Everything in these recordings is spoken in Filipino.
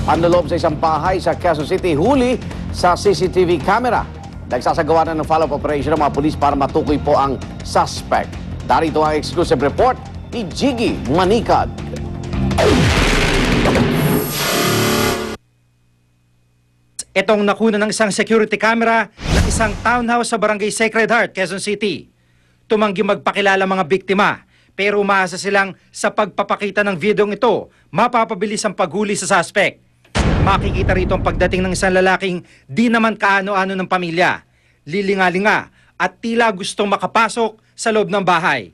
Panloob sa isang bahay sa Quezon City, huli sa CCTV camera. Nagsasagawa na ng follow-up operation ng mga pulis para matukoy po ang suspect. Darito ang exclusive report ni Jiggy Manicad. Itong nakuna ng isang security camera ng isang townhouse sa Barangay Sacred Heart, Quezon City. Tumanggi magpakilala mga biktima, pero umaasa silang sa pagpapakita ng videong ito, mapapabilis ang paghuli sa suspect. Makikita rito ang pagdating ng isang lalaking di naman kaano-ano ng pamilya, lilinga-linga at tila gustong makapasok sa loob ng bahay.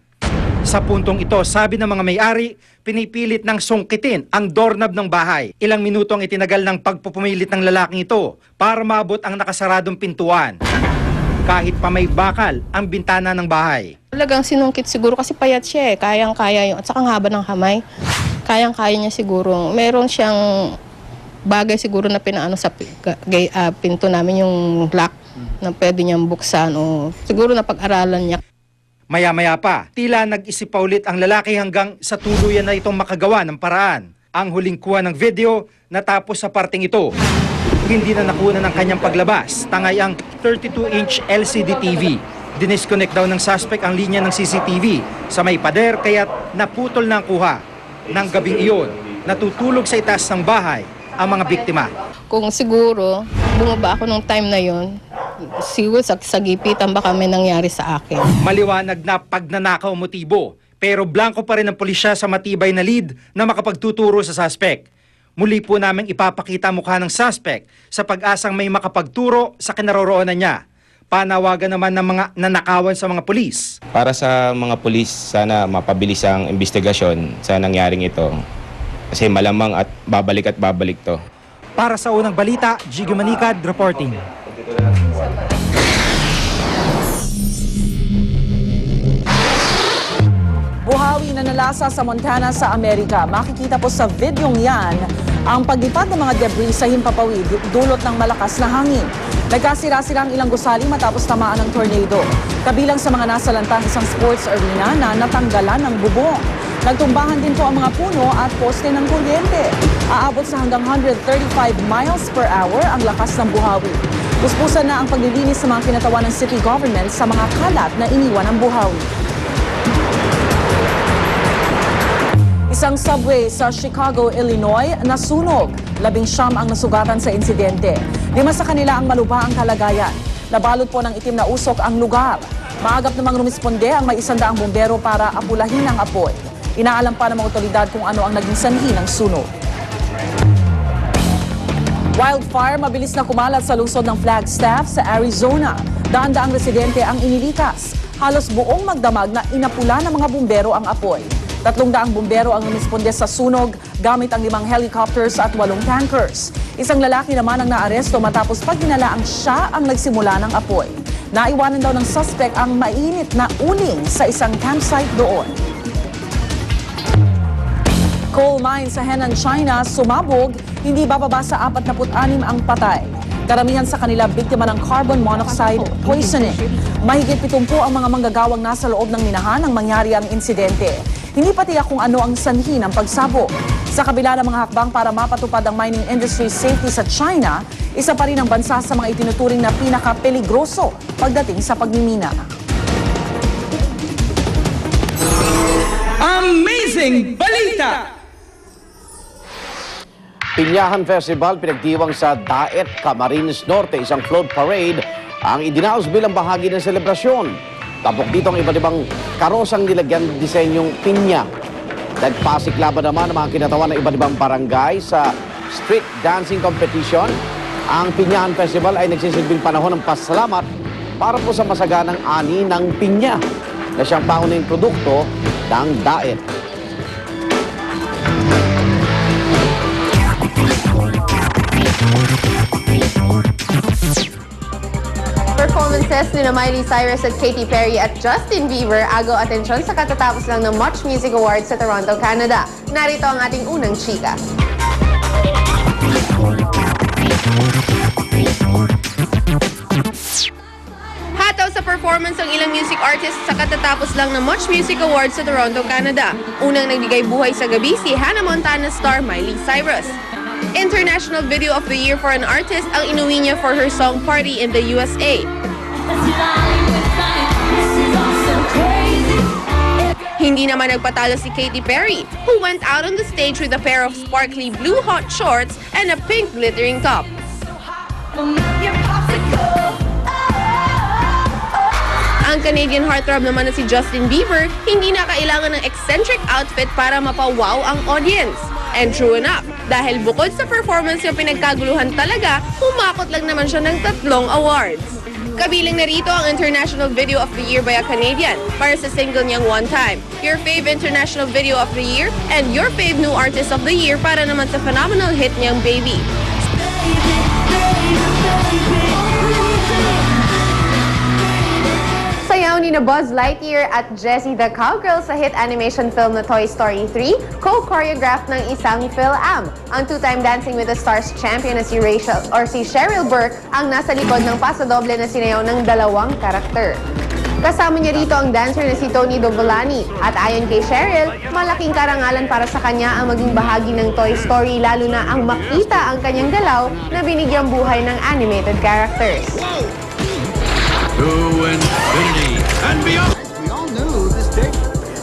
Sa puntong ito, sabi ng mga may-ari, pinipilit ng sungkitin ang doorknob ng bahay. Ilang minuto ang itinagal ng pagpupumilit ng lalaking ito para maabot ang nakasaradong pintuan. Kahit pa may bakal ang bintana ng bahay. Talagang sinungkit siguro kasi payat siya eh. Kayang-kaya yun. At saka ang haba ng kamay. Kayang-kaya niya siguro. Meron siyang bagay siguro na pinaano sa pinto namin, yung lock na pwede niyang buksan o siguro na pag-aralan niya. Maya-maya pa, tila nag-isip pa ulit ang lalaki hanggang sa tuluyan na itong makagawa ng paraan. Ang huling kuha ng video natapos sa parting ito. Hindi na nakuna ng kanyang paglabas. Tangay ang 32-inch LCD TV. Dinisconnect daw ng suspect ang linya ng CCTV sa may pader kaya't naputol na ang kuha. Nang gabing iyon, natutulog sa itaas ng bahay ang mga biktima. Kung siguro, bumaba ako nung time na yon, siguro sa gipitan baka may nangyari sa akin. Maliwanag na pagnanakaw motibo, pero blanco pa rin ang pulisya sa matibay na lead na makapagtuturo sa suspect. Muli po naming ipapakita mukha ng suspect sa pag-asang may makapagturo sa kinaroroonan niya. Panawagan naman ng mga nanakawan sa mga pulis. Para sa mga pulis, sana mapabilis ang investigasyon sa nangyaring ito. Kasi malamang at babalik to. Para sa unang balita, Jiggy Manicad reporting. Buhawi na nalasa sa Montana sa Amerika. Makikita po sa videong yan ang paglipad ng mga debris sa himpapawid dulot ng malakas na hangin. Nagkasira-sira ang ilang gusali matapos tamaan ng tornado. Kabilang sa mga nasalanta ang isang sports arena na natanggalan ng bubong. Nagtumbahan din po ang mga puno at poste ng kuryente. Aabot sa hanggang 135 miles per hour ang lakas ng buhawi. Puspusan na ang paglilinis sa mga kinatawan ng city government sa mga kalat na iniwan ng buhawi. Isang subway sa Chicago, Illinois, nasunog. 19 ang nasugatan sa insidente. 5 sa kanila ang malubha ang kalagayan. Nabalot po ng itim na usok ang lugar. Maagap namang rumisponde ang may 100 bumbero para apulahin ang apoy. Inaalam pa ng mga otoridad kung ano ang naging sanhi ng sunog. Wildfire mabilis na kumalat sa lungsod ng Flagstaff sa Arizona. Daan-daang residente ang inilikas. Halos buong magdamag na inapula ng mga bumbero ang apoy. 300 bumbero ang rumisponde sa sunog gamit ang 5 helicopters at 8 tankers. Isang lalaki naman ang naaresto matapos pag dinalaang siya ang nagsimula ng apoy. Naiwanan daw ng suspect ang mainit na uling sa isang campsite doon. Coal mine sa Henan, China, sumabog, hindi bababa sa 46 ang patay. Karamihan sa kanila biktima ng carbon monoxide poisoning. Mahigit 70 ang mga manggagawang nasa loob ng minahan nang mangyari ang insidente. Hindi pa tiyak kung ano ang sanhi ng pagsabog. Sa kabila ng mga hakbang para mapatupad ang mining industry safety sa China, isa pa rin ang bansa sa mga itinuturing na pinaka-peligroso pagdating sa pagmimina. Amazing balita! Pinyahan Festival pinagdiwang sa Daet, Camarines Norte. Isang float parade ang idinaos bilang bahagi ng selebrasyon. Tapos dito ang iba't ibang karosang nilagyan ng disenyong pinya. Nagpasiklaban naman ang mga kinatawan ng iba't ibang barangay sa street dancing competition. Ang Pinyahan Festival ay nagsisilbing panahon ng pasalamat para po sa masaganang ani ng pinya na siyang pangunahing produkto ng Daet. Performances ni Miley Cyrus at Katy Perry at Justin Bieber agaw atensyon sa katatapos lang ng Much Music Awards sa Toronto, Canada. Narito ang ating unang chika. Hataw sa performance ang ilang music artists sa katatapos lang ng Much Music Awards sa Toronto, Canada. Unang nagbigay buhay sa gabi si Hannah Montana star Miley Cyrus. International Video of the Year for an artist ang inuwi niya for her song Party in the USA. Hindi naman nagpatalo si Katy Perry, who went out on the stage with a pair of sparkly blue hot shorts and a pink glittering top. Ang Canadian heartthrob naman na si Justin Bieber, hindi na kailangan ng eccentric outfit para mapawaw ang audience. And true enough, dahil bukod sa performance yung pinagkaguluhan talaga, humakot lang naman siya ng 3 awards. Kabilang na rito ang International Video of the Year by a Canadian para sa single niyang One Time, Your Fave International Video of the Year, and Your Fave New Artist of the Year para naman sa phenomenal hit niyang Baby. Sayaw ni na Buzz Lightyear at Jessie the Cowgirl sa hit animation film na Toy Story 3, co-choreographed ng isang Phil-Am. Ang two-time Dancing with the Stars champion na si Cheryl Burke ang nasa likod ng pasodoble na sinayaw ng 2 karakter. Kasama niya rito ang dancer na si Tony Dovolani at ayon kay Cheryl, malaking karangalan para sa kanya ang maging bahagi ng Toy Story lalo na ang makita ang kanyang galaw na binigyang buhay ng animated characters. To infinity and beyond.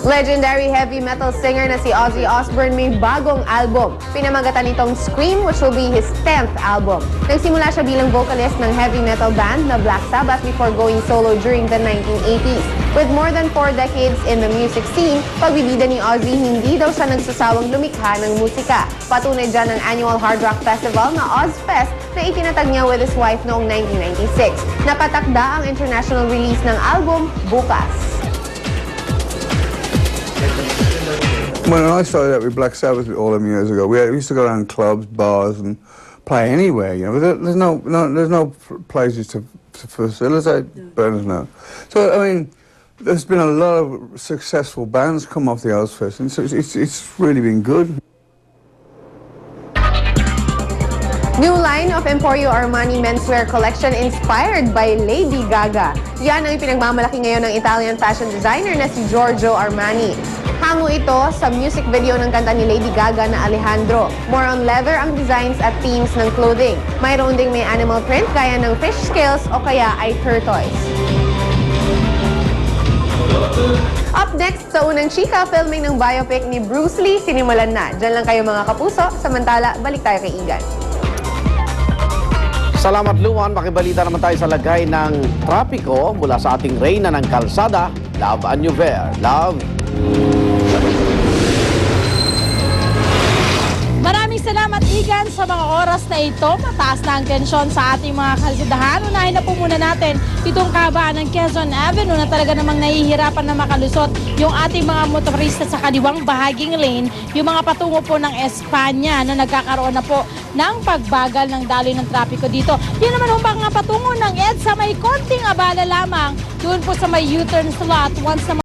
Legendary heavy metal singer na si Ozzy Osbourne may bagong album. Pinamagatan nitong Scream, which will be his 10th album. Nagsimula siya bilang vocalist ng heavy metal band na Black Sabbath before going solo during the 1980s. With more than 4 decades in the music scene, pagbibida ni Ozzy, hindi daw siya nagsasawang lumikha ng musika. Patunay dyan ang annual hard rock festival na Ozfest na itinatag niya with his wife noong 1996. Nakatakda ang international release ng album bukas. When I started out with Black Sabbath all them years ago, we used to go around clubs, bars, and play anywhere. You know, there's no places to facilitate burners now. So I mean, there's been a lot of successful bands come off the Ozfest, and so it's really been good. New line of Emporio Armani menswear collection inspired by Lady Gaga. Yan ang pinagmamalaki ngayon ng Italian fashion designer na si Giorgio Armani. Hango ito sa music video ng kanta ni Lady Gaga na Alejandro. More on leather ang designs at themes ng clothing. Mayroon ding may animal print gaya ng fish scales o kaya ay tortoise. Up next, sa unang chika, filming ng biopic ni Bruce Lee, sinimulan na. Diyan lang kayo mga kapuso. Samantala, balik tayo kay Igan. Salamat Luan, makibalita naman tayo sa lagay ng trapiko mula sa ating reyna ng kalsada, Love Anyover. Love. Maraming salamat, Igan, sa mga oras na ito. Mataas na ang tensyon sa ating mga kalsadahan. Unahin na po muna natin itong kahabaan ng Quezon Avenue na talaga namang nahihirapan na makalusot yung ating mga motorista sa kaliwang bahaging lane, yung mga patungo po ng Espanya na nagkakaroon na po ng pagbagal ng daloy ng trapiko dito. Yun naman ang mga patungo ng EDSA, may konting abala lamang doon po sa may U-turn slot once na